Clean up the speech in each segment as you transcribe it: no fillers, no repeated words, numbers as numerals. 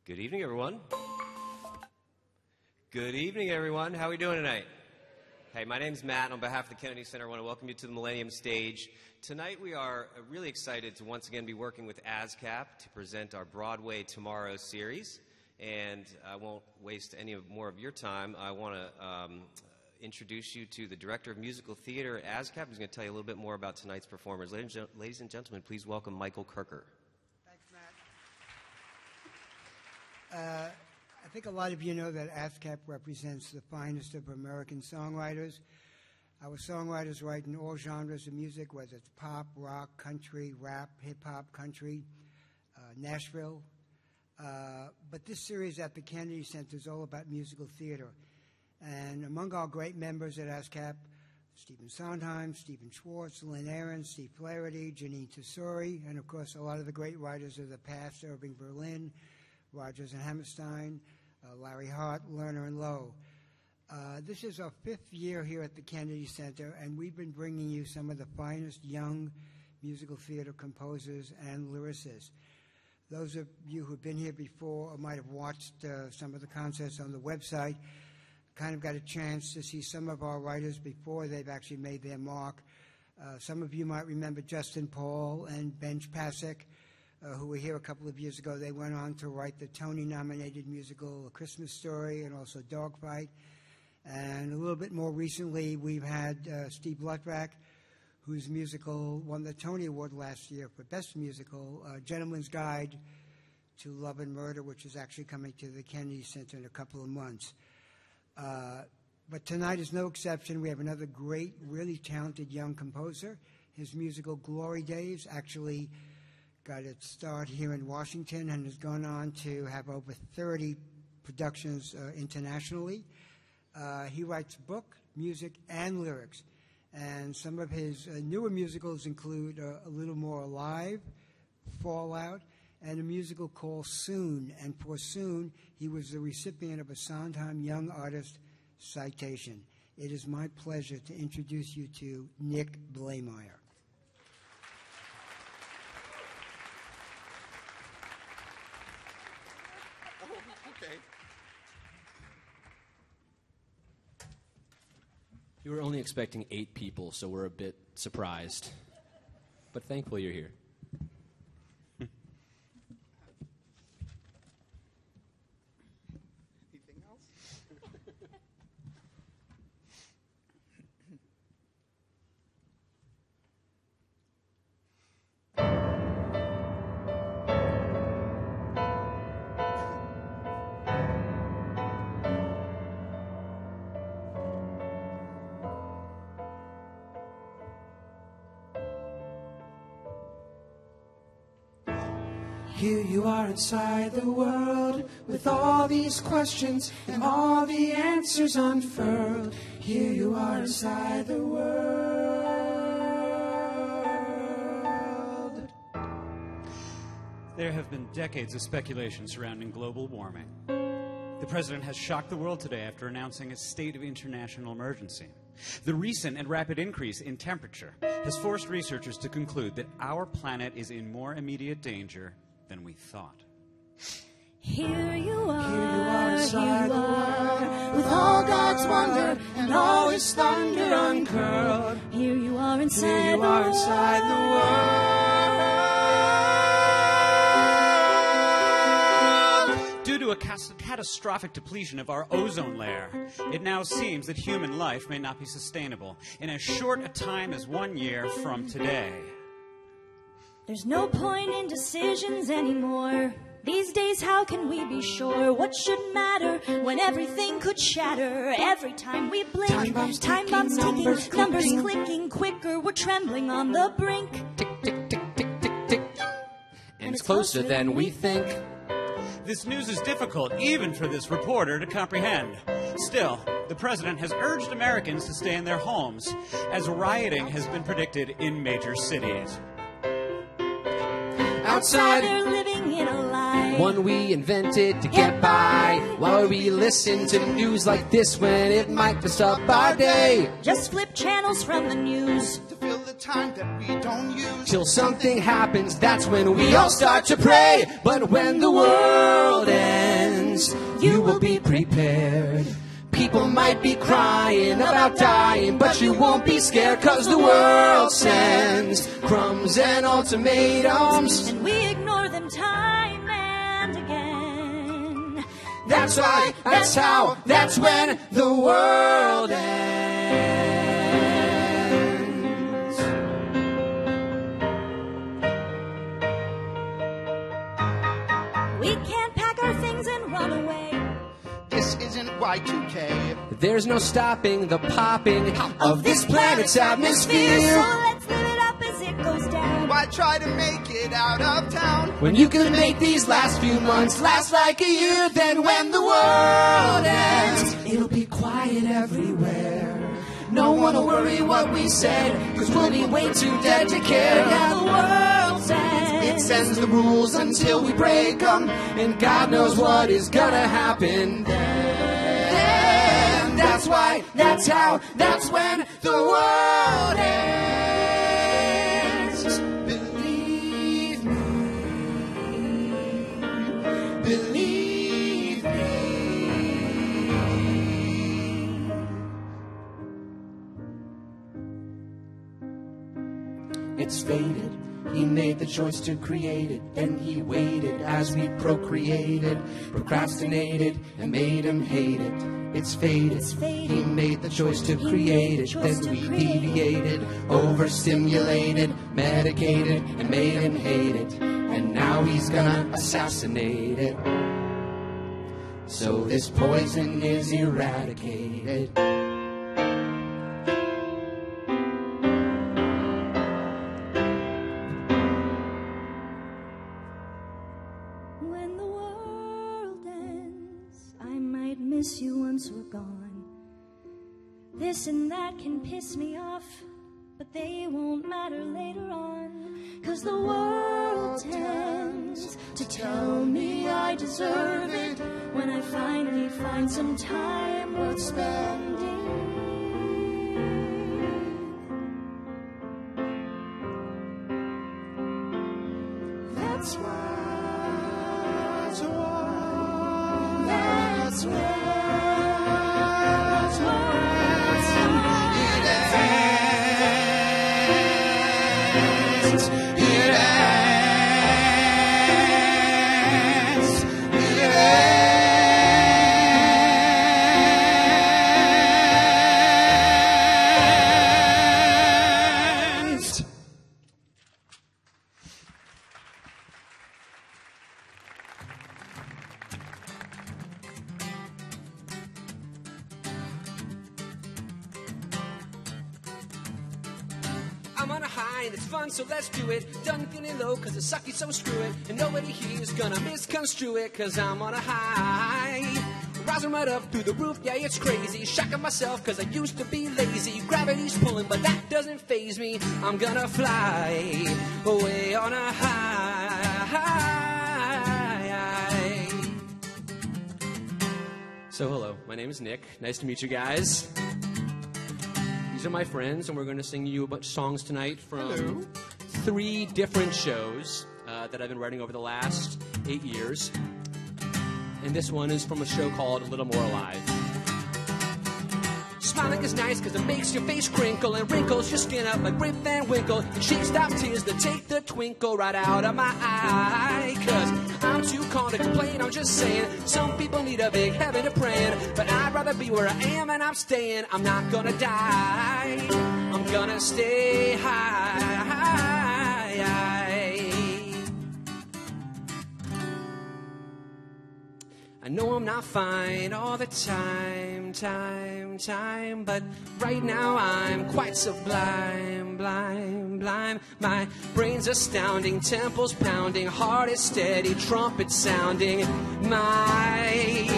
Good evening, everyone. Good evening, everyone. How are we doing tonight? Hey, my name's Matt. On behalf of the Kennedy Center, I want to welcome you to the Millennium stage. Tonight, we are really excited to once again be working with ASCAP to present our Broadway Tomorrow series. And I won't waste any more of your time. I want to introduce you to the Director of Musical Theater at ASCAP, who's going to tell you a little bit more about tonight's performers. Ladies and gentlemen, please welcome Michael Kirker. Thanks, Matt. I think a lot of you know that ASCAP represents the finest of American songwriters. Our songwriters write in all genres of music, whether it's pop, rock, country, rap, hip-hop, country, Nashville. But this series at the Kennedy Center is all about musical theater. And among our great members at ASCAP, Stephen Sondheim, Stephen Schwartz, Lynn Ahrens, Steve Flaherty, Janine Tesori, and of course a lot of the great writers of the past, Irving Berlin, Rodgers and Hammerstein, Larry Hart, Lerner and Lowe. This is our 5th year here at the Kennedy Center, and we've been bringing you some of the finest young musical theater composers and lyricists. Those of you who've been here before or might have watched some of the concerts on the website kind of got a chance to see some of our writers before they've actually made their mark. Some of you might remember Justin Paul and Benj Pasek, who were here a couple of years ago. They went on to write the Tony-nominated musical A Christmas Story and also Dogfight. And a little bit more recently, we've had Steve Luttvack, whose musical won the Tony Award last year for Best Musical, Gentleman's Guide to Love and Murder, which is actually coming to the Kennedy Center in a couple of months. But tonight is no exception. We have another great, really talented young composer. His musical Glory Days actually got its start here in Washington and has gone on to have over 30 productions internationally. He writes book, music, and lyrics. And some of his newer musicals include A Little More Alive, Fallout, and a musical called Soon. And for Soon, he was the recipient of a Sondheim Young Artist citation. It is my pleasure to introduce you to Nick Blaemeyer. Okay. You were only expecting 8 people, so we're a bit surprised. But thankful you're here. Anything else? Here you are inside the world with all these questions and all the answers unfurled. Here you are inside the world. There have been decades of speculation surrounding global warming. The president has shocked the world today after announcing a state of international emergency. The recent and rapid increase in temperature has forced researchers to conclude that our planet is in more immediate danger than we thought. Here you are inside the world with all God's wonder and all His thunder uncurled. Here you are inside the world. Due to a catastrophic depletion of our ozone layer, it now seems that human life may not be sustainable in as short a time as 1 year from today. There's no point in decisions anymore. These days, how can we be sure what should matter when everything could shatter every time we blink? Time bombs ticking, numbers clicking quicker. We're trembling on the brink. Tick, tick, tick, tick, tick, tick. And it's closer than we think. This news is difficult, even for this reporter, to comprehend. Still, the president has urged Americans to stay in their homes, as rioting has been predicted in major cities. Outside, they're living in a lie. One we invented to get by. Why would we listen to news like this when it might mess up our day? Just flip channels from the news To fill the time that we don't use. Till something happens, that's when we all start to pray. But when the world ends, you will be prepared. People might be crying about dying, but you won't be scared, 'cause the world sends crumbs and ultimatums. And we ignore them time and again. That's why, that's how, that's when the world ends. We can't pack our things and run away. This isn't Y2K. There's no stopping the popping of this planet's atmosphere. So let's live it up as it goes down. Why try to make it out of town? When you can make these last few months last like a year, then when the world ends, it'll be quiet everywhere. No one will worry what we said, 'cause we'll be way too dead to care. Now the world ends. It sends the rules until we break them, and God knows what is gonna happen then. That's why, that's how, that's when the world ends. Believe me. Believe me. It's fated. He made the choice to create it, then he waited as we procreated, procrastinated, and made him hate it. It's fated. He made the choice to create it, then we deviated, overstimulated, medicated, and made him hate it. And now he's gonna assassinate it. So this poison is eradicated. When the world ends, I might miss you once we're gone. This and that can piss me off, but they won't matter later on. 'Cause the world tends to tell me I deserve it when I finally find some time worth spending. That's why. That's why. I'm on a high and it's fun, so let's do it. Done feeling low cause it's sucky, so screw it. And nobody here's gonna misconstrue it, cause I'm on a high. Rising right up through the roof, yeah, it's crazy. Shocking myself cause I used to be lazy. Gravity's pulling, but that doesn't faze me. I'm gonna fly away on a high. So hello, my name is Nick. Nice to meet you guys. These are my friends, and we're going to sing you a bunch of songs tonight from 3 different shows that I've been writing over the last 8 years. And this one is from a show called A Little More Alive. Smiling is nice because it makes your face crinkle and wrinkles your skin up like Rip Van Winkle. And she stops tears to take the twinkle right out of my eye. Cause I'm too calm to complain, I'm just saying some people need a big heaven to pray in. But I'd rather be where I am and I'm staying. I'm not gonna die, I'm gonna stay high. I know I'm not fine all the time, but right now I'm quite sublime, blind. My brain's astounding, temples pounding, heart is steady, trumpet sounding. My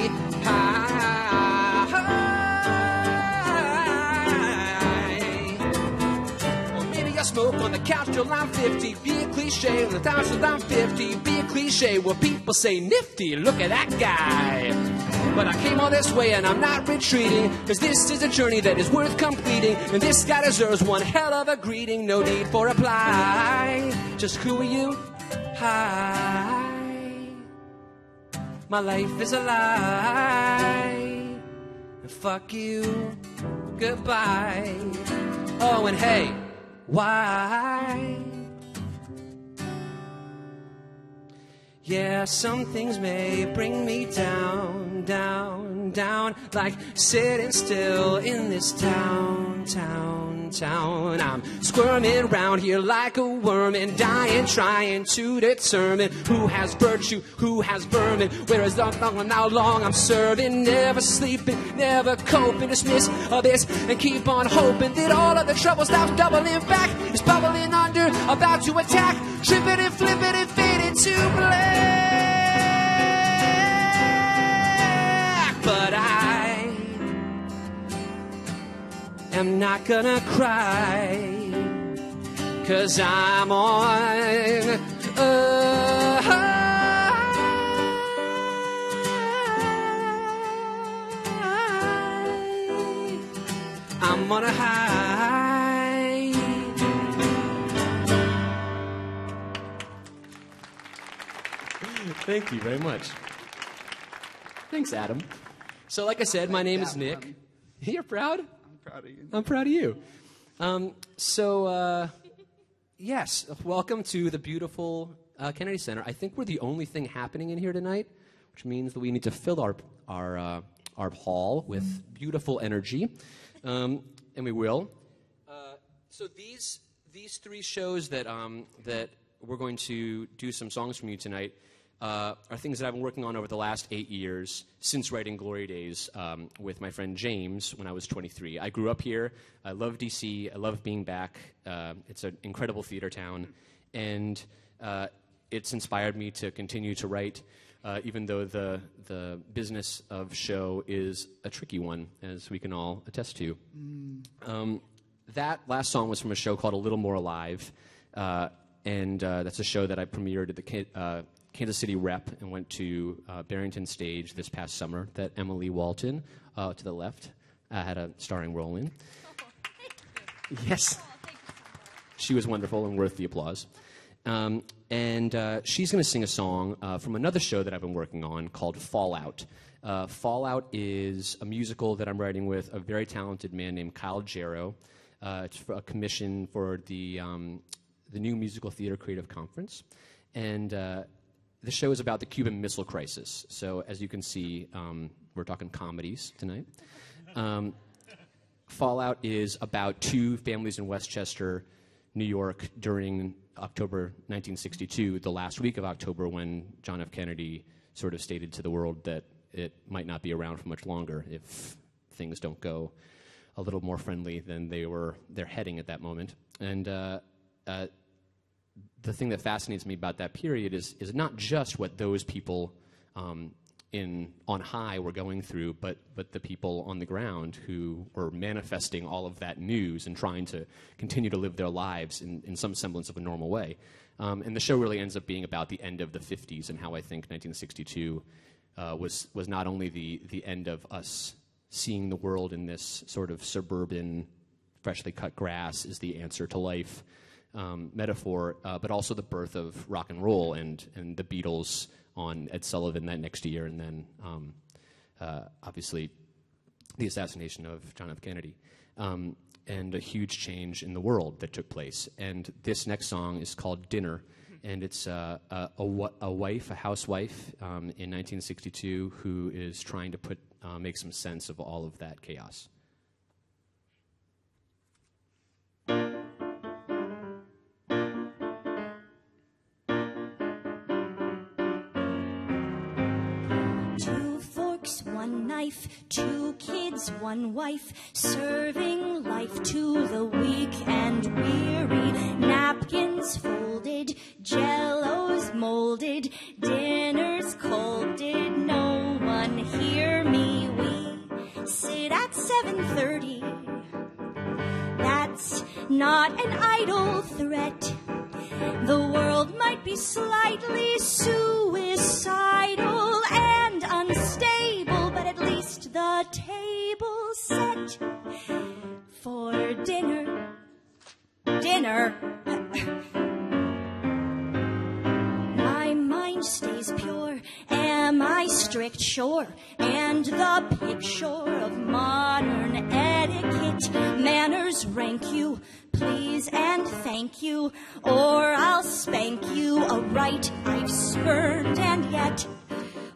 I smoke on the couch till I'm 50. Be a cliche on the couch till I'm 50. Be a cliche where people say nifty. Look at that guy. But I came all this way and I'm not retreating, 'cause this is a journey that is worth completing, and this guy deserves one hell of a greeting. No need for reply, just who are you? Hi. My life is a lie. Fuck you, goodbye. Oh, and hey, why? Yeah, some things may bring me down, down, down, like sitting still in this town, town, town. I'm squirming around here like a worm and dying, trying to determine who has virtue, who has vermin. Where is the long and how long I'm serving? Never sleeping, never coping, dismiss abyss and keep on hoping that all of the trouble stops doubling back. It's bubbling under, about to attack, tripping and flipping and fading to black. But I am not gonna cry, 'cause I'm on a high. I'm on a high. Thank you very much. Thanks, Adam. So, like I said, my name is Nick. You're proud? I'm proud of you. I'm proud of you. Yes, welcome to the beautiful Kennedy Center. I think we're the only thing happening in here tonight, which means that we need to fill our hall with beautiful energy, and we will. So these three shows that we're going to do some songs from you tonight are things that I've been working on over the last 8 years since writing Glory Days with my friend James when I was 23. I grew up here. I love D.C. I love being back. It's an incredible theater town. And it's inspired me to continue to write, even though the business of show is a tricky one, as we can all attest to. That last song was from a show called A Little More Alive. And that's a show that I premiered at the Kansas City Rep and went to Barrington Stage this past summer that Emily Walton, to the left, had a starring role in. Yes. She was wonderful and worth the applause. And she's going to sing a song from another show that I've been working on called Fallout. Fallout is a musical that I'm writing with a very talented man named Kyle Jarrow. It's for a commission for the New Musical Theater Creative Conference. And the show is about the Cuban Missile Crisis. So as you can see, we're talking comedies tonight. Fallout is about two families in Westchester, New York, during October 1962, the last week of October, when John F. Kennedy sort of stated to the world that it might not be around for much longer if things don't go a little more friendly than they're heading at that moment. And the thing that fascinates me about that period is not just what those people on high were going through, but the people on the ground who were manifesting all of that news and trying to continue to live their lives in some semblance of a normal way. And the show really ends up being about the end of the 50s and how I think 1962 was not only the end of us seeing the world in this sort of suburban, freshly cut grass is the answer to life metaphor, but also the birth of rock and roll and the Beatles on Ed Sullivan that next year, and then obviously the assassination of John F. Kennedy, and a huge change in the world that took place. And this next song is called Dinner, and it's a housewife in 1962 who is trying to make some sense of all of that chaos. One knife, two kids, one wife, serving life to the weak and weary. Napkins folded, jellos molded, dinners cold. Did no one hear me? We sit at 7:30. That's not an idle threat. The world might be slightly suicidal and unstable, but at table set for dinner. Dinner. My mind stays pure. Am I strict? Sure. And the picture of modern etiquette, manners rank you, please and thank you, or I'll spank you, a right I've spurned. And yet,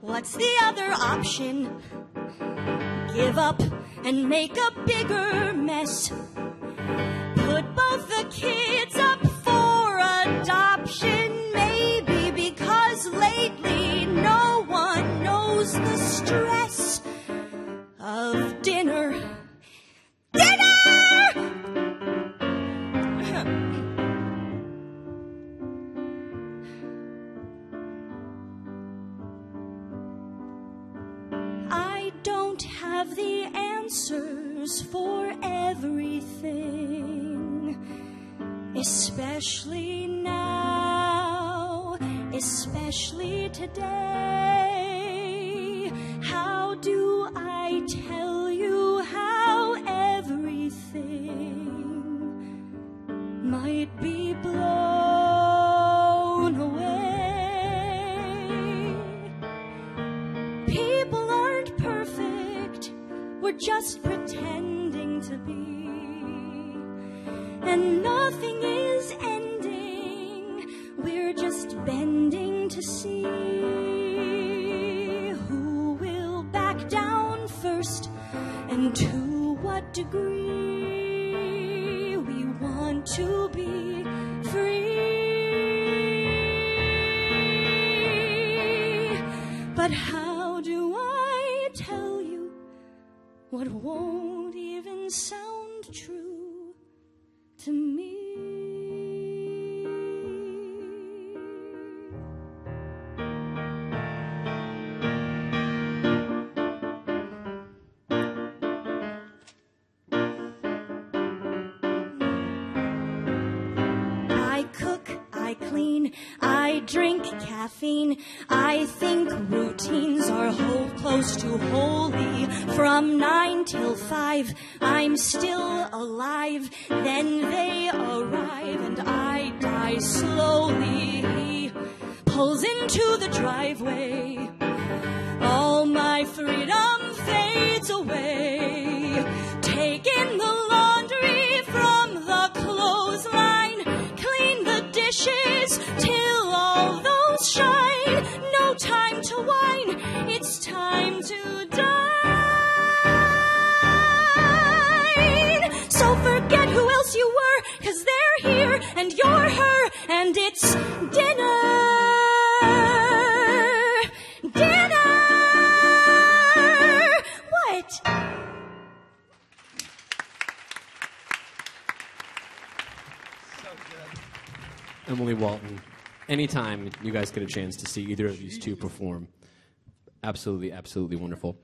what's the other option? Give up and make a bigger mess. Put both the kids up for adoption, maybe because lately no one knows the stress of dinner. Dinner! I don't have the answers for everything, especially now, especially today. How do I tell you how everything might be blown away? People aren't perfect, we're just pretending to be, and nothing is ending, we're just bending to see who will back down first and to what degree we want to be free. But how do I tell you what won't even sound true to me? I cook, I clean, I drink caffeine. I think routines are close to holy. From 9 till 5, I'm still alive. Then they arrive and I die slowly. He pulls into the driveway. All my freedom fades away. Taking the laundry from the clothesline. Clean the dishes till all those shine. No time to whine, it's time to dine. So forget who else you were, 'cause they're here and you're her, and it's dinner. Dinner! What? Emily Walton, anytime you guys get a chance to see either of these two perform, absolutely, absolutely wonderful.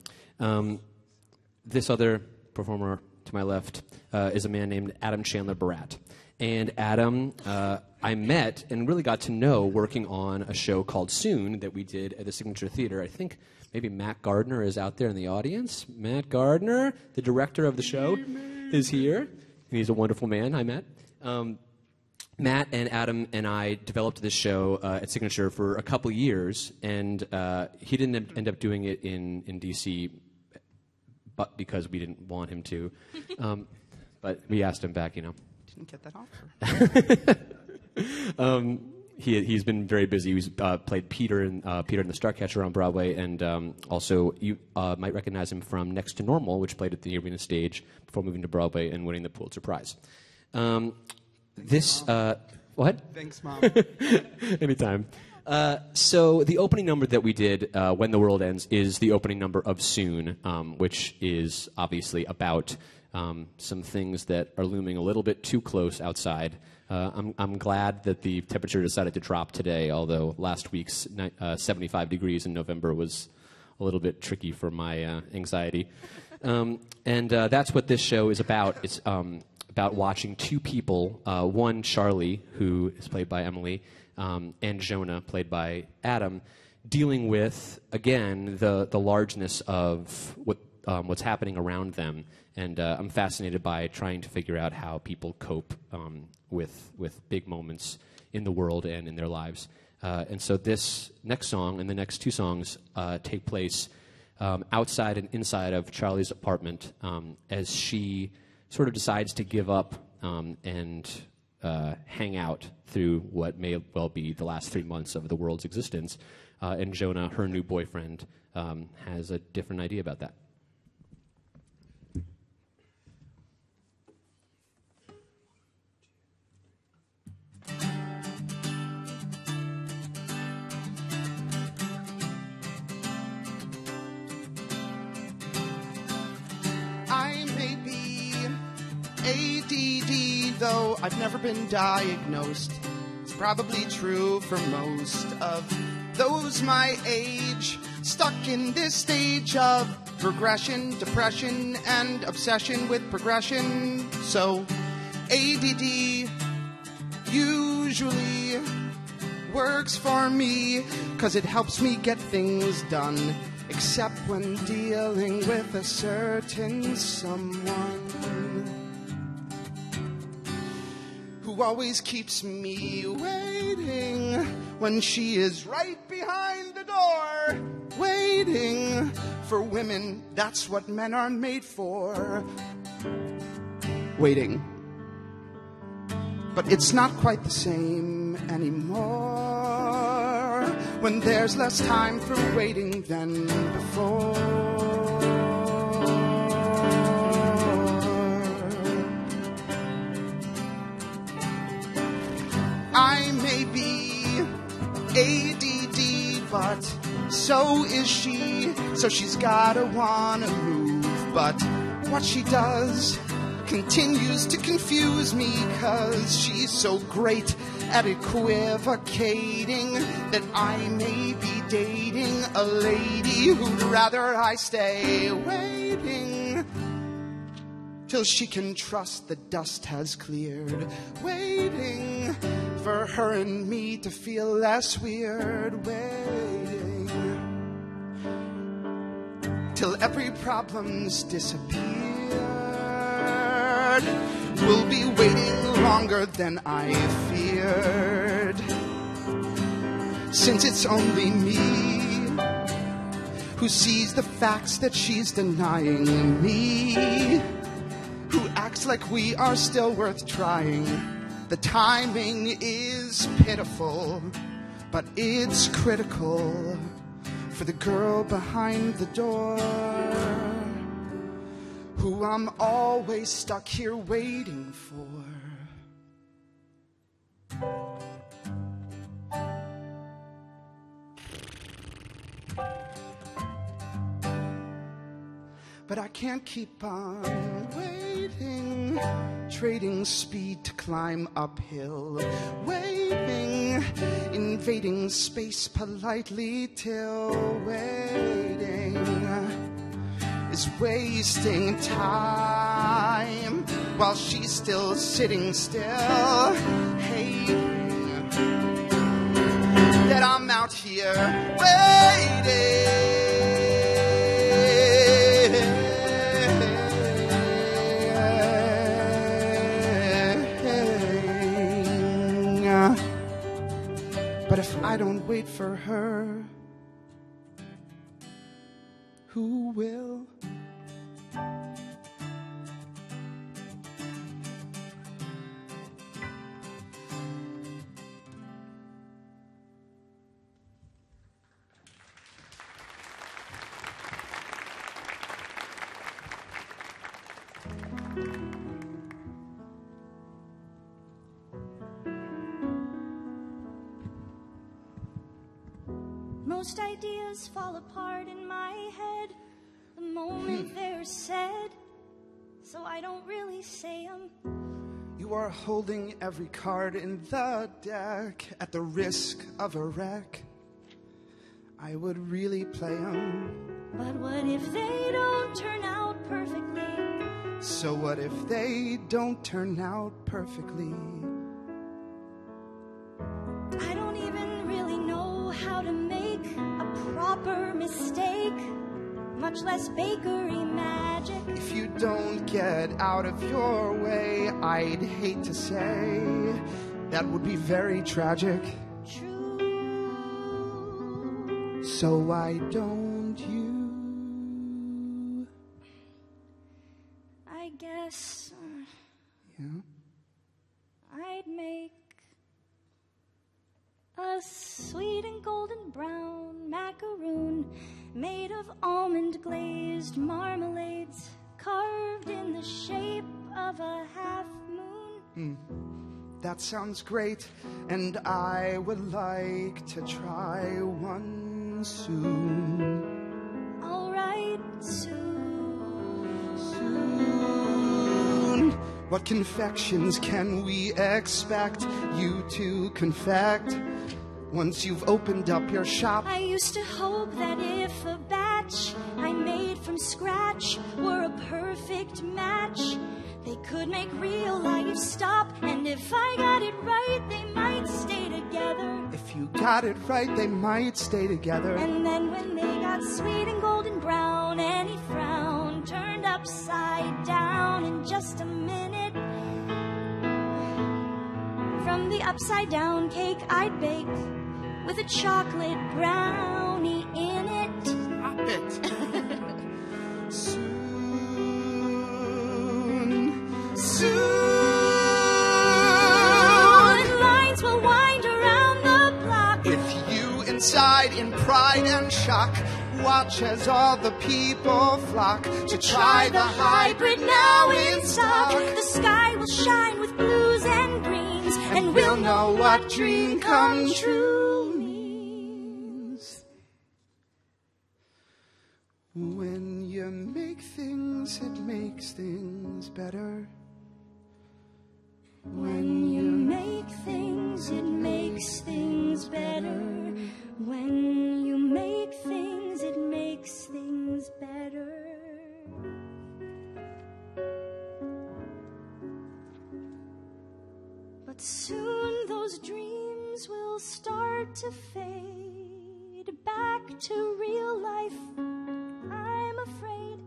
This other performer to my left is a man named Adam Chandler Barat. And Adam, I met and really got to know working on a show called Soon that we did at the Signature Theater. I think maybe Matt Gardner is out there in the audience. Matt Gardner, the director of the show, is here. He's a wonderful man, I met. Matt and Adam and I developed this show at Signature for a couple years, and he didn't end up doing it in D.C., but because we didn't want him to. But we asked him back, you know. Didn't get that offer. He's been very busy. He's played Peter in the Starcatcher on Broadway, and also you might recognize him from Next to Normal, which played at the Arena Stage before moving to Broadway and winning the Pulitzer Prize. What? Thanks, Mom. Anytime. So the opening number that we did, When the World Ends, is the opening number of Soon, which is obviously about some things that are looming a little bit too close outside. I'm glad that the temperature decided to drop today, although last week's 75 degrees in November was a little bit tricky for my anxiety. And that's what this show is about. It's about watching two people, one, Charlie, who is played by Emily, and Jonah, played by Adam, dealing with, again, the largeness of what what's happening around them. And I'm fascinated by trying to figure out how people cope with big moments in the world and in their lives. And so this next song and the next two songs take place outside and inside of Charlie's apartment as she sort of decides to give up and hang out through what may well be the last 3 months of the world's existence. And Jonah, her new boyfriend, has a different idea about that. I may be ADD, though I've never been diagnosed. It's probably true for most of those my age, stuck in this stage of progression, depression, and obsession with progression. So ADD usually works for me, 'cause it helps me get things done, except when dealing with a certain someone who always keeps me waiting when she is right behind the door. Waiting for women, that's what men are made for. Waiting. But it's not quite the same anymore when there's less time for waiting than before. I may be ADD, but so is she. So she's gotta wanna move, but what she does continues to confuse me, 'cause she's so great at equivocating that I may be dating a lady who'd rather I stay waiting till she can trust the dust has cleared. Waiting for her and me to feel less weird. Waiting till every problem's disappeared. We'll be waiting longer than I feared, since it's only me who sees the facts that she's denying me, who acts like we are still worth trying. The timing is pitiful, but it's critical for the girl behind the door, who I'm always stuck here waiting for. But I can't keep on waiting, trading speed to climb uphill, waving, invading space politely till waiting is wasting time while she's still sitting still, hating that I'm out here waiting. But if I don't wait for her, who will? Most ideas fall apart in my head the moment they're said, so I don't really say them. You are holding every card in the deck at the risk of a wreck. I would really play them. But what if they don't turn out perfectly? So what if they don't turn out perfectly? I don't even really know how to make a proper mistake. much less bakery magic. If you don't get out of your way, I'd hate to say that would be very tragic. True. So why don't you? I guess Yeah? I'd make a sweet and golden brown macaroon made of almond glazed marmalades carved in the shape of a half moon. That sounds great, and I would like to try one soon. All right, soon. Soon. What confections can we expect you to confect once you've opened up your shop? I used to hope that if a batch I made from scratch were a perfect match, they could make real life stop. And if I got it right, they might stay together. If you got it right, they might stay together. And then when they got sweet and golden brown, any frown turned upside down in just a minute. From the upside down cake I'd bake with a chocolate brownie in it. Stop it. Soon. Lines will wind around the block. With you inside in pride and shock, watch as all the people flock to try the hybrid now in stock. The sky will shine with blues and greens, And we'll know what dream come true means. When you make things, it makes things better. When you make things, it makes things better. When you make things, it makes things better. But soon those dreams will start to fade back to real life, I'm afraid.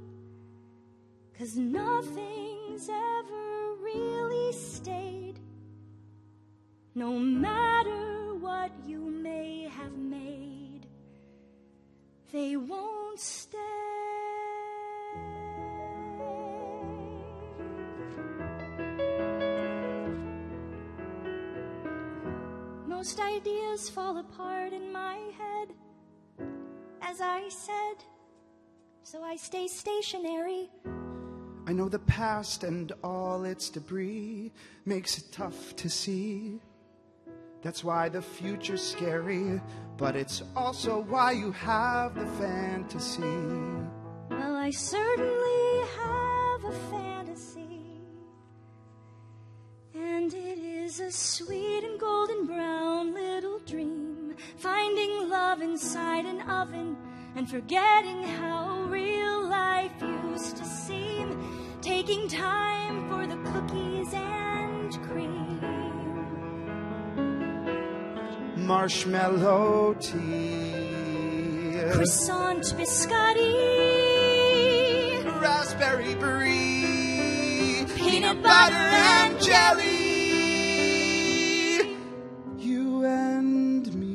'Cause nothing's ever really stayed. No matter what you may have made, they won't stay. Most ideas fall apart in my head, as I said, so I stay stationary. I know the past and all its debris makes it tough to see. That's why the future's scary, but it's also why you have the fantasy. Well, I certainly have a fantasy, and it is a sweet and golden brown little dream, finding love inside an oven and forgetting how real life used to seem, taking time for the cookies and cream. Marshmallow tea, Croissant biscotti, raspberry brie, peanut butter and jelly. You and me.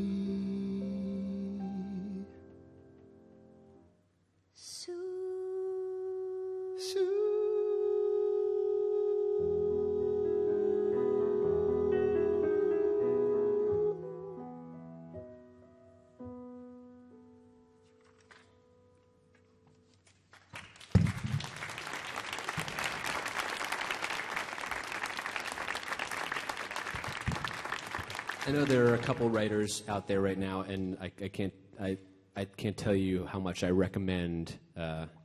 I know there are a couple writers out there right now, and I can't tell you how much I recommend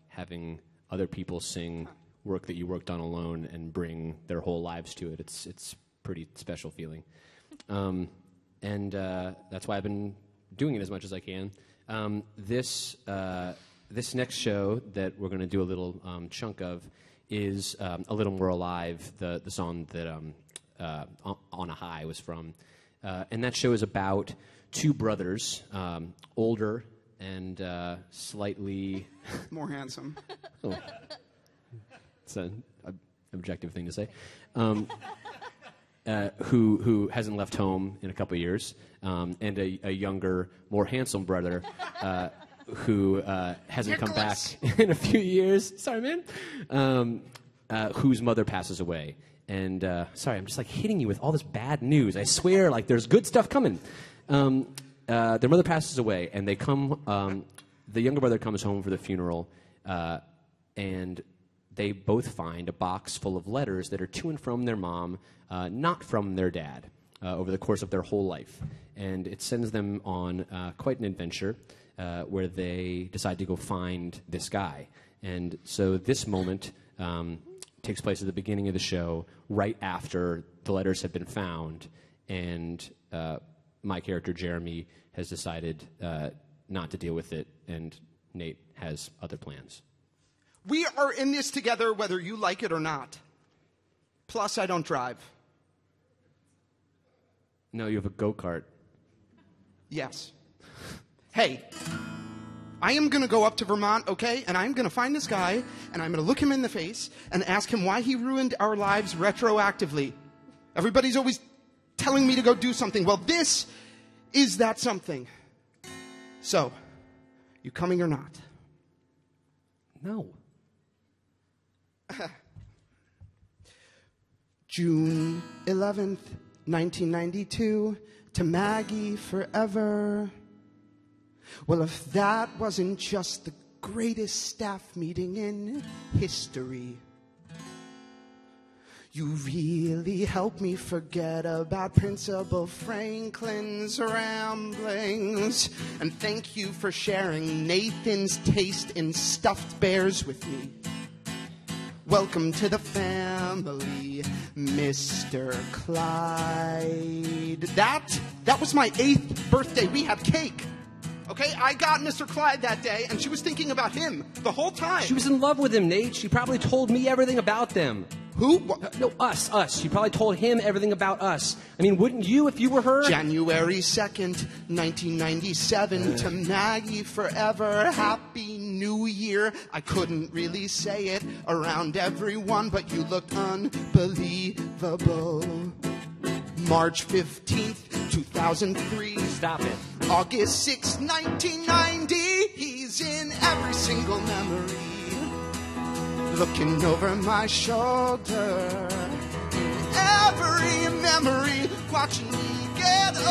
having other people sing work that you worked on alone and bring their whole lives to it. It's pretty special feeling, and that's why I've been doing it as much as I can. This next show that we're going to do a little chunk of is A Little More Alive, the song that On a High was from. And that show is about two brothers, older and slightly more handsome. Oh. It's an objective thing to say. Who hasn't left home in a couple of years, and a younger, more handsome brother who hasn't come back in a few years. Sorry, man. Whose mother passes away. And sorry, I'm just like hitting you with all this bad news. I swear, like there's good stuff coming. Their mother passes away, and they come. The younger brother comes home for the funeral, and they both find a box full of letters that are to and from their mom, not from their dad, over the course of their whole life. And it sends them on quite an adventure where they decide to go find this guy. And so this moment takes place at the beginning of the show, right after the letters have been found, and my character, Jeremy, has decided not to deal with it, and Nate has other plans. We are in this together whether you like it or not. Plus, I don't drive. No, you have a go-kart. Yes. Hey, I am going to go up to Vermont, okay? And I'm going to find this guy, and I'm going to look him in the face and ask him why he ruined our lives retroactively. Everybody's always telling me to go do something. Well, this is that something. So, you coming or not? No. June 11th, 1992, to Maggie Forever. Well, if that wasn't just the greatest staff meeting in history, you really helped me forget about Principal Franklin's ramblings. And thank you for sharing Nathan's taste in stuffed bears with me. Welcome to the family, Mr. Clyde. That was my 8th birthday. We had cake. Okay, I got Mr. Clyde that day, and she was thinking about him the whole time. She was in love with him, Nate. She probably told me everything about them. Who? No, us. She probably told him everything about us. I mean, wouldn't you if you were her? January 2nd, 1997, to Maggie Forever. Happy New Year. I couldn't really say it around everyone, but you looked unbelievable. March 15th, 2003. Stop it. August 6th, 1990. He's in every single memory. Looking over my shoulder. In every memory. Watching me get older.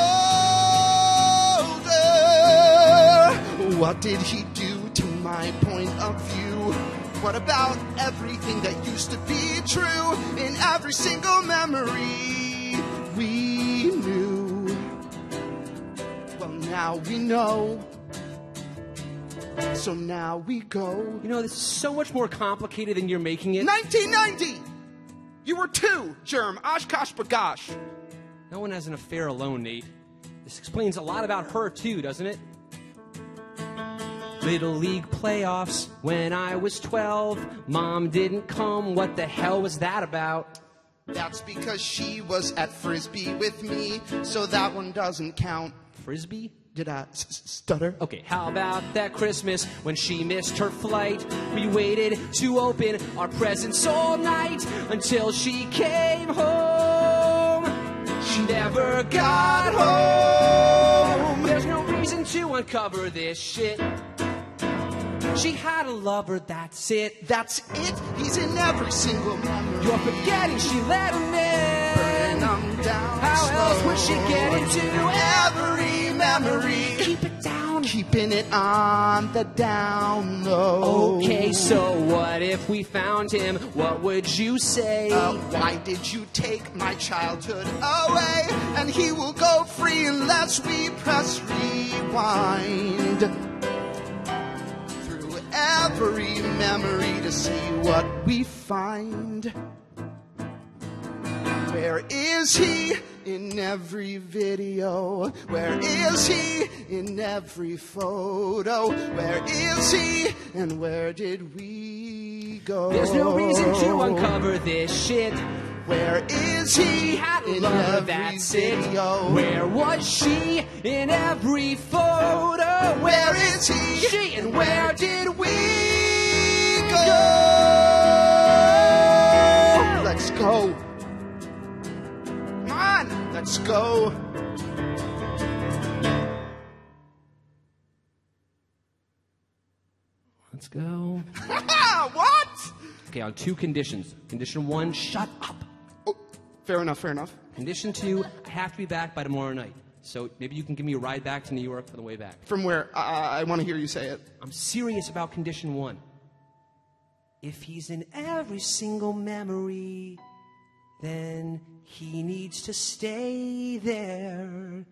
What did he do to my point of view? What about everything that used to be true? In every single memory we knew. Well, now we know. So now we go. You know, this is so much more complicated than you're making it. 1990! You were 2, Germ. Oshkosh bagosh. No one has an affair alone, Nate. This explains a lot about her, too, doesn't it? Little League playoffs when I was 12. Mom didn't come. What the hell was that about? That's because she was at Frisbee with me, so that one doesn't count. Frisbee? Did I stutter? Okay, how about that Christmas when she missed her flight? We waited to open our presents all night until she came home. She never got home. There's no reason to uncover this shit. She had a lover, that's it. That's it? He's in every single memory. You're forgetting she let him in. Burning them down. How slow. else would she get into every memory? Keep it down. Keeping it on the down low. Okay, so what if we found him? What would you say? Why did you take my childhood away? And he will go free unless we press rewind. Every memory to see what we find. Where is he in every video? Where is he in every photo? Where is he and where did we go? There's no reason to uncover this shit. Where is he? She had a in lover, every that's video? it. Where was she in every photo? Where is is he? She. And where did we go? Let's go. Come on, let's go. Let's go. What? Okay, on 2 conditions. Condition 1, shut up. Oh, fair enough, fair enough. Condition 2, I have to be back by tomorrow night. So maybe you can give me a ride back to New York for the way back. From where? I want to hear you say it. I'm serious about condition 1. If he's in every single memory, then he needs to stay there.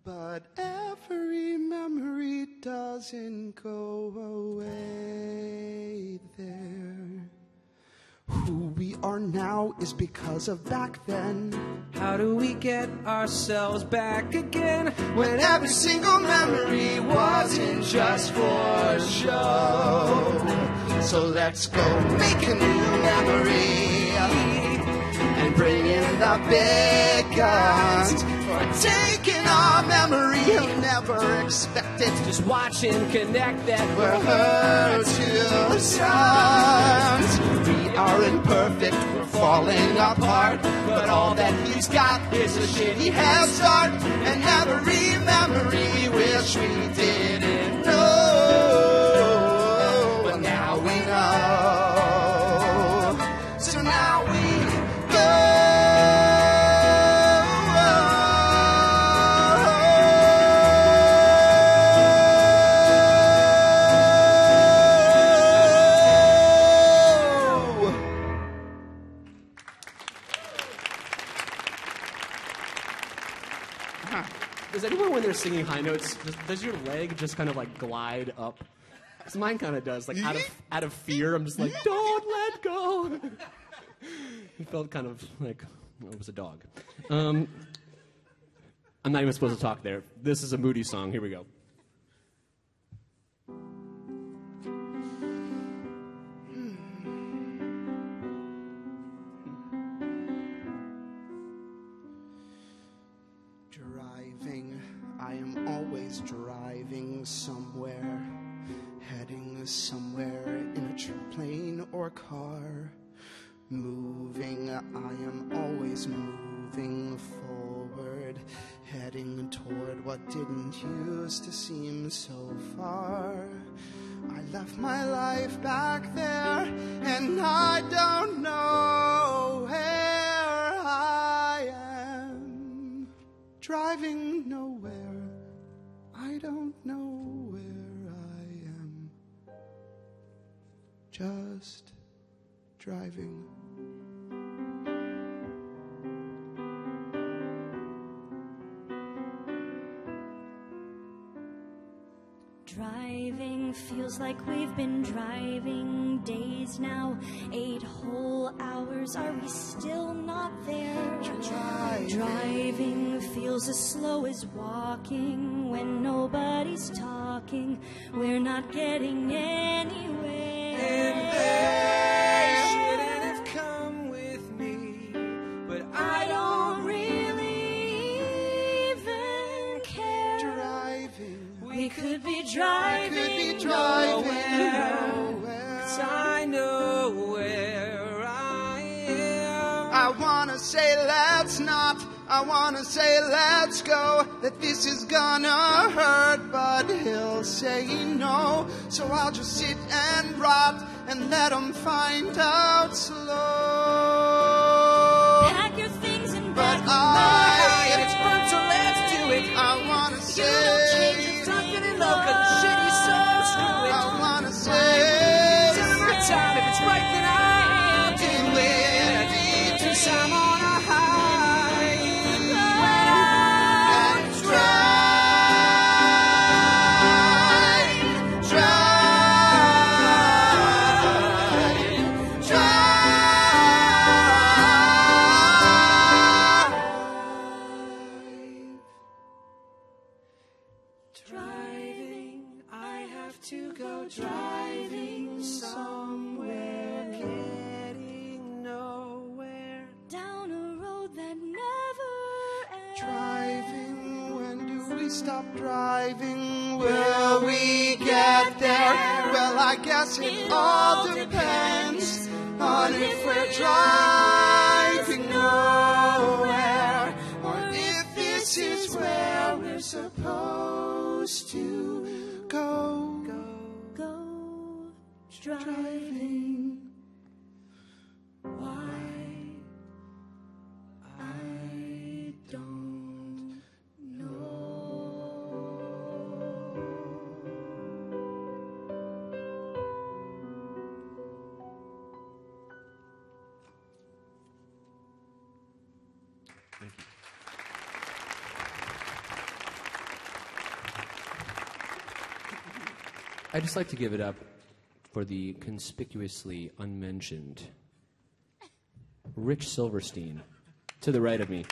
But every memory doesn't go away there. Who we are now is because of back then. How do we get ourselves back again When every single memory wasn't just for show. So let's go make a new memory and bring in the big guns for taking our memory. You'll never expect it. Just watch and connect that We're her two sons. We are imperfect, we're falling apart. But all that he's got is a shitty head start. And every memory wish we didn't know. But now we know. So now we Does anyone, when they're singing high notes, does your leg just kind of like glide up? Because mine kind of does, like out of fear. I'm just like, don't let go. It felt kind of like it was a dog. I'm not even supposed to talk there. This is a moody song. Here we go. I am always driving somewhere, heading somewhere in a plane or car. Moving, I am always moving forward, heading toward what didn't used to seem so far. I left my life back there, and I don't know where I am. Driving nowhere, I don't know where I am. Just driving. Driving feels like we've been driving days now. 8 whole hours, are we still not there? Driving feels as slow as walking when nobody's talking. We're not getting anywhere. And they shouldn't have come with me, but I don't really even care. Driving. We could be driving, nowhere. 'Cause I know where I am. I wanna say let's not, I wanna say let's go, that this is gonna hurt, but he'll say no. So I'll just sit and rot and let him find out slow. pack your things and But back It's fun, so let's do it. I wanna You don't say, change it, stop getting low, 'cause the shitty's so screw it. I wanna say, Tell me my time, if it's right, then I'll do it. Since I'm on a high, and driving, I have to go driving somewhere, getting nowhere. down a road that never ends. driving, when do we stop driving? Will we get there? Well, I guess it all depends on if we're driving nowhere, or if this is where we're supposed to go driving. Why? I don't know. Thank you. I'd just like to give it up for the conspicuously unmentioned Rich Silverstein, to the right of me.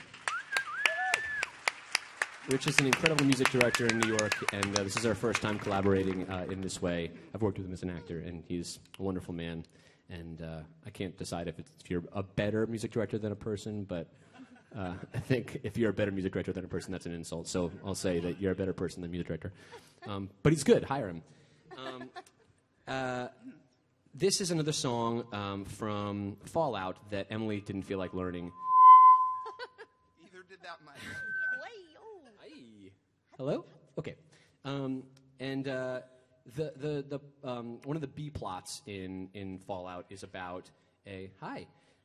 Rich is an incredible music director in New York, and this is our first time collaborating in this way. I've worked with him as an actor, and he's a wonderful man. And I can't decide if you're a better music director than a person, but I think if you're a better music director than a person, that's an insult. So I'll say that you're a better person than music director. But he's good. Hire him. This is another song from Fallout that Emily didn't feel like learning. Either did that much. Hi. Hello? Okay. And the one of the B plots in Fallout is about a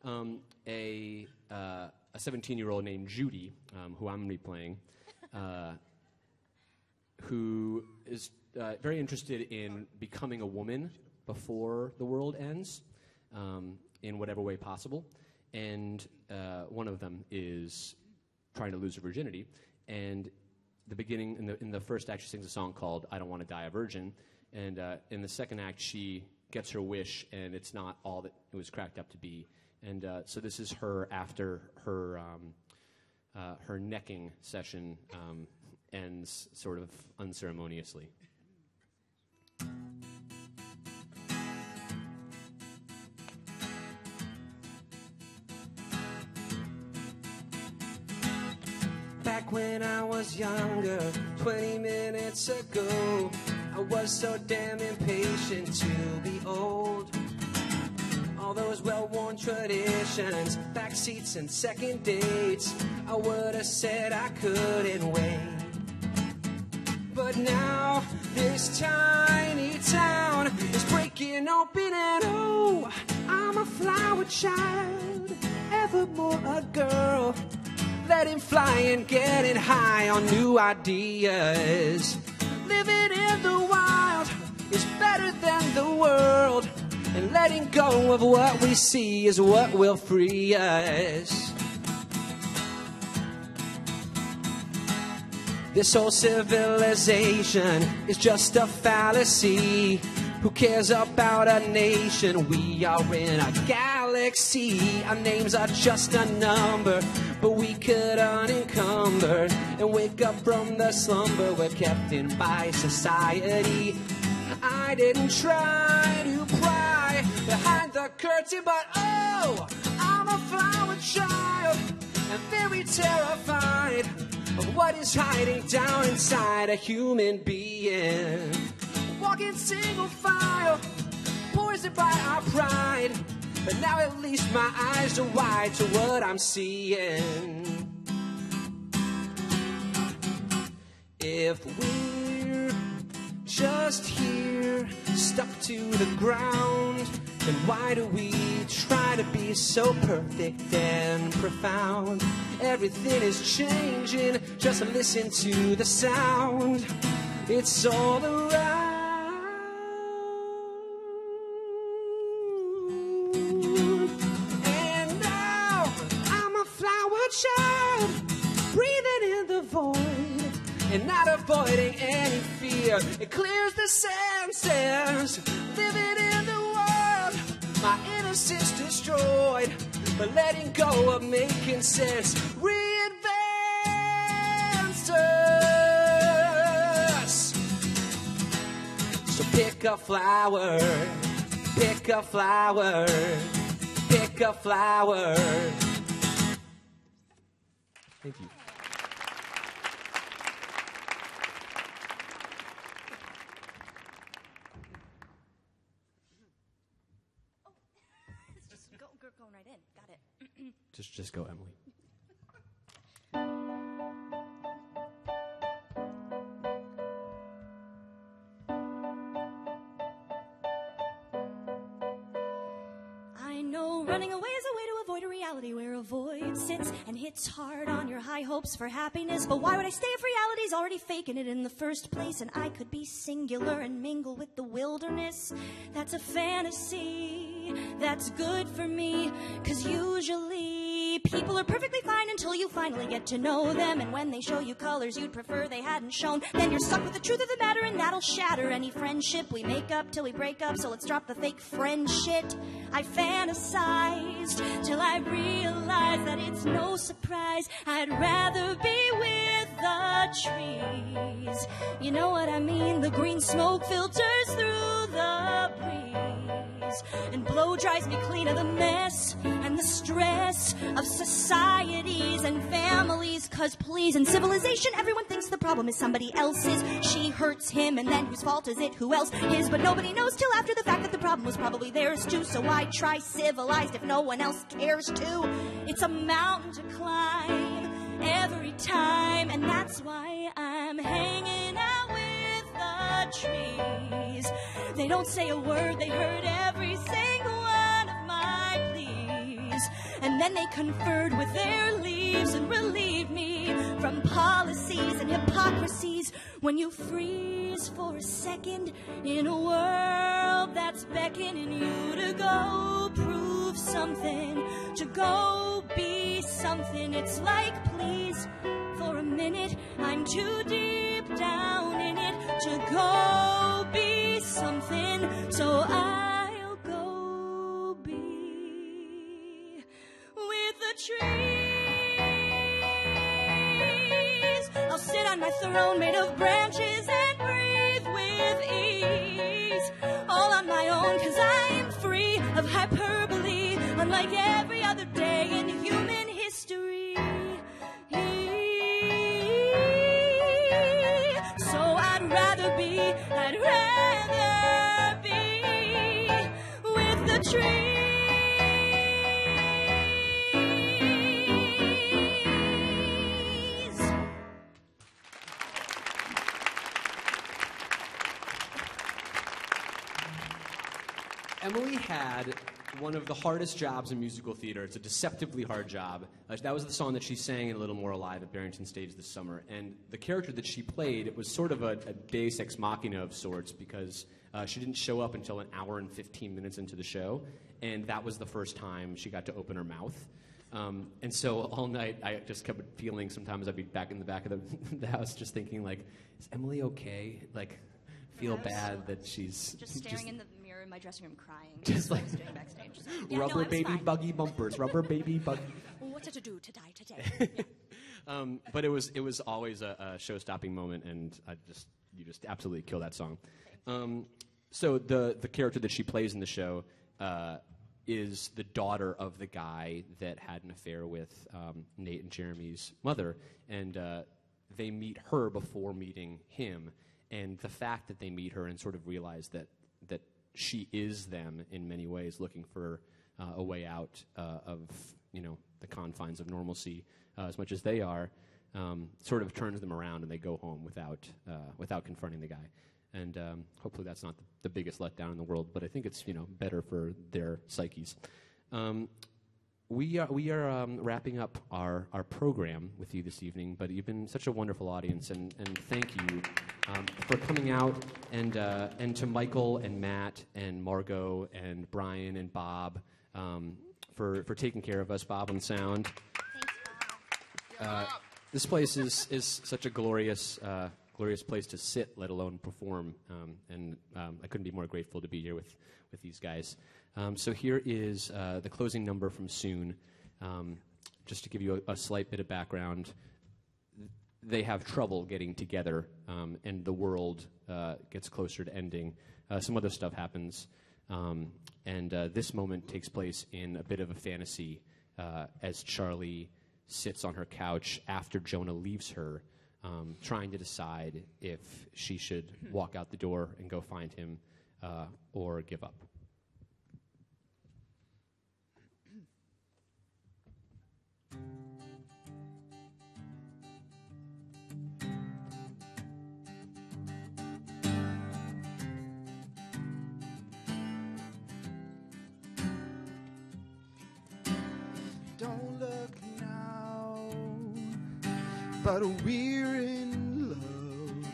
17-year-old named Judy, who I'm going to be playing, who is very interested in becoming a woman before the world ends, in whatever way possible. And one of them is trying to lose her virginity. And the beginning, in the first act, she sings a song called I Don't Want to Die a Virgin. And in the second act, she gets her wish, and it's not all that it was cracked up to be. And so this is her after her her necking session ends sort of unceremoniously. Back when I was younger, 20 minutes ago, I was so damn impatient to be old. All those well-worn traditions, backseats and second dates, I would have said I couldn't wait. But now, this tiny town is breaking open and oh, I'm a flower child, evermore a girl. Letting fly and getting high on new ideas. Living in the wild is better than the world. And letting go of what we see is what will free us. This whole civilization is just a fallacy. Who cares about a nation? We are in a galaxy. Our names are just a number, but we could unencumber and wake up from the slumber we're kept in by society. I didn't try to pry behind the curtain, but oh, I'm a flower child and very terrified of what is hiding down inside a human being. Walking single file, poisoned by our pride. But now at least my eyes are wide to what I'm seeing. If we're just here, stuck to the ground, then why do we try to be so perfect and profound? Everything is changing, just listen to the sound. It's all around. Child, breathing in the void and not avoiding any fear. It clears the senses. Living in the world, my innocence destroyed, but letting go of making sense reinvents us. So pick a flower, pick a flower, pick a flower. Thank you. right in. Got it. Just go, Emily. I know running away is a way to avoid a reality where a void sits and hits hard on your high hopes for happiness. But why would I stay if reality's already faking it in the first place? And I could be singular and mingle with the wilderness. That's a fantasy that's good for me, 'cause usually people are perfectly fine until you finally get to know them. And when they show you colors you'd prefer they hadn't shown, then you're stuck with the truth of the matter, and that'll shatter any friendship we make up till we break up. So let's drop the fake friend shit. I fantasized till I realized that it's no surprise I'd rather be with the trees. You know what I mean? The green smoke filters through the breeze and blow dries me clean of the mess and the stress of societies and families. 'Cause please, in civilization everyone thinks the problem is somebody else's. She hurts him and then whose fault is it? Who else is? But nobody knows till after the fact that the problem was probably theirs too. So why try civilized if no one else cares to? It's a mountain to climb every time, and that's why I'm hanging out with the trees. They don't say a word, they heard every single one of my pleas, and then they conferred with their leaves and relieved me from policies and hypocrisies. When you freeze for a second in a world that's beckoning you to go prove something, to go be something, it's like, please, for a minute, I'm too deep down in it to go be something, so I'll go be with the trees. I'll sit on my throne made of branches and breathe with ease, all on my own, 'cause I'm free of hyperbole, unlike every other day in human history. So I'd rather be with the trees. Emily had one of the hardest jobs in musical theater. It's a deceptively hard job. That was the song that she sang in A Little More Alive at Barrington Stage this summer. And the character that she played, it was sort of a deus ex machina of sorts, because she didn't show up until an hour and 15 minutes into the show. And that was the first time she got to open her mouth. And so all night I just kept feeling, sometimes I'd be back in the back of the house just thinking, like, is Emily okay? Like, feel bad that she's... Just staring in the mirror in my dressing room crying. Just like... I was doing backstage. So, yeah, rubber no, baby fine. Buggy bumpers. Rubber baby buggy... What's it to do to die today? Yeah. But it was always a show-stopping moment, and you just absolutely kill that song. So the character that she plays in the show is the daughter of the guy that had an affair with Nate and Jeremy's mother, and they meet her before meeting him. And the fact that they meet her and sort of realize that she is them in many ways, looking for a way out of the confines of normalcy as much as they are, sort of turns them around, and they go home without confronting the guy. And hopefully that's not the biggest letdown in the world, but I think it's better for their psyches. We are wrapping up our program with you this evening, but you've been such a wonderful audience, and thank you for coming out, and to Michael and Matt and Margot and Brian and Bob for taking care of us, Bob on sound. Thanks, Bob. This place is such a glorious place to sit, let alone perform, and I couldn't be more grateful to be here with these guys. So here is the closing number from Soon. Just to give you a slight bit of background, they have trouble getting together, and the world gets closer to ending. Some other stuff happens, and this moment takes place in a bit of a fantasy as Charlie sits on her couch after Jonah leaves her, trying to decide if she should walk out the door and go find him or give up. Don't look now, but we're in love.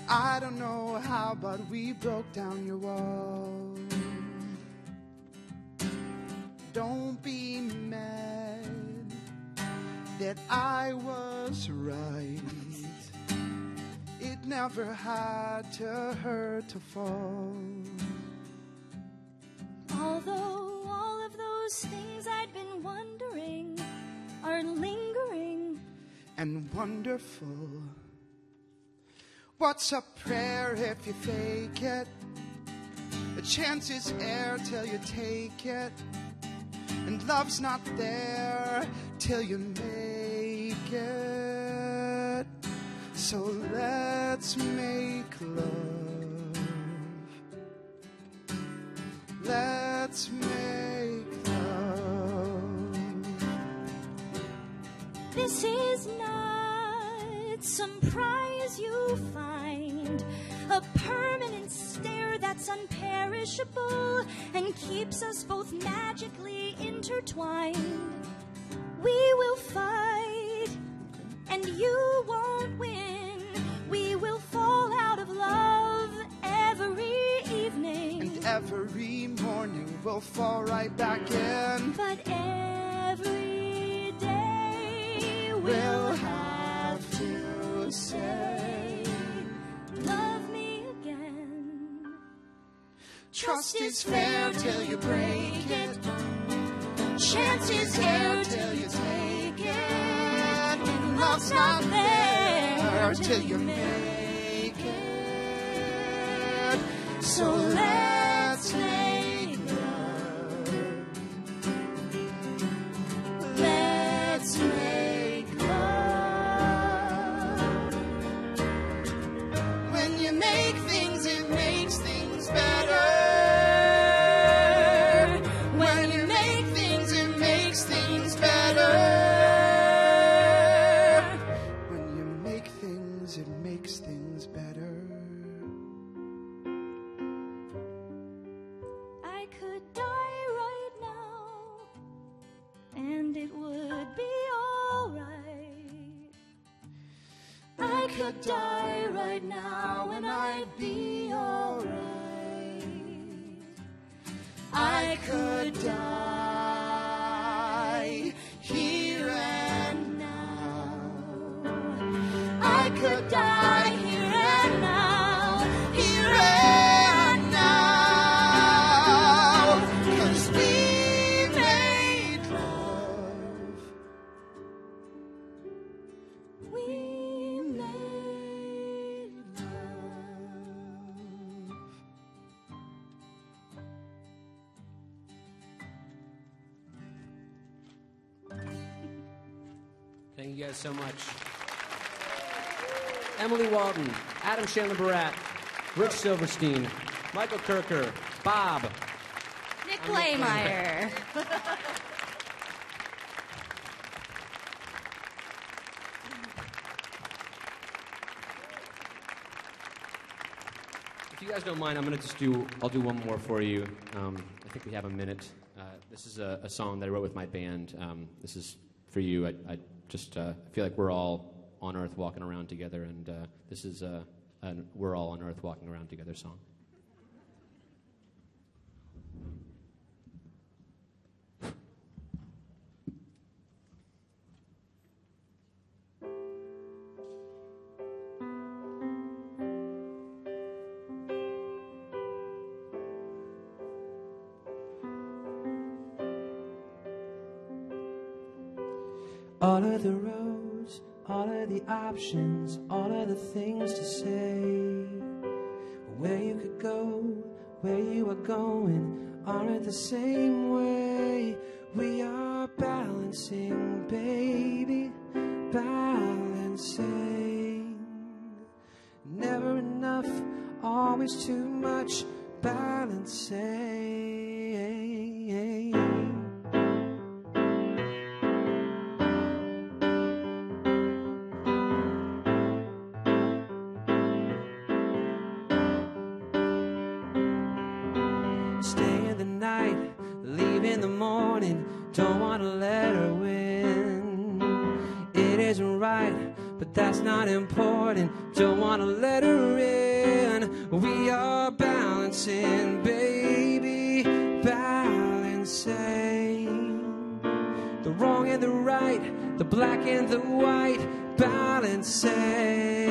I don't know how, but we broke down your wall. Don't be mad that I was right. It never had to hurt to fall. Although all of those things I'd been wondering are lingering and wonderful. What's a prayer if you fake it? A chance is air till you take it. And love's not there till you make it. So let's make love. Let's make love. This is not some prize you find, a permanent stare that's unperishable and keeps us both magically intertwined. We will fight, and you won't win. We will fall out of love every evening, And every morning we'll fall right back in. but every day we'll have to say, love me again. Trust is fair till you break it. Chance is air till you take it. And love's not there till you make it. So let's make love. Let's make love. When you make things, it makes things better. When you make things, it makes things better. When you make things, it makes things better. I could die right now, and it would be alright. I could die right now, and I'd be alright. I could die here and now. I could die here and now, here and now. 'Cause we made love. We made Love. Thank you guys so much. Emily Walton, Adam Chandler Barat, Rich Silverstein, Michael Kirker, Bob. Nick Blameyer. If you guys don't mind, I'll do one more for you. I think we have a minute. This is a song that I wrote with my band. This is for you. I just feel like we're all on Earth walking around together, and this is a We're All on Earth Walking Around Together song. All of the roads, all of the options, all of the things to say. Where you could go, where you are going, aren't the same way. We are balancing, baby, balancing. Never enough, always too much, balancing. in the morning, don't want to let her win. It isn't right, but that's not important, don't want to let her in. We are balancing, baby, balancing. The wrong and the right, the black and the white, balancing.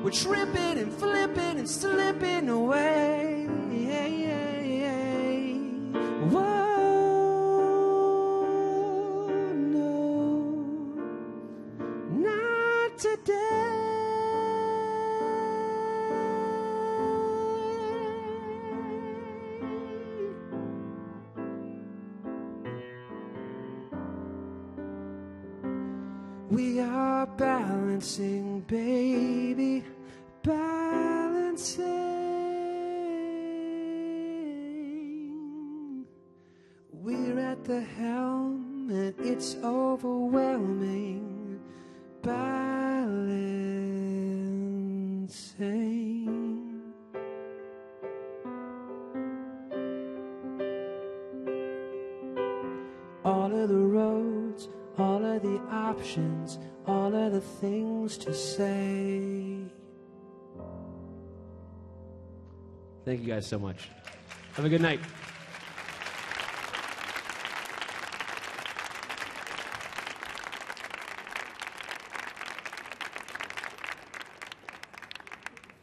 We're tripping and flipping and slipping away. Whoa, no, not today. We are balancing, baby, balancing. We're at the helm and it's overwhelming, balancing. All of the roads, all of the options, all of the things to say. Thank you guys so much. Have a good night.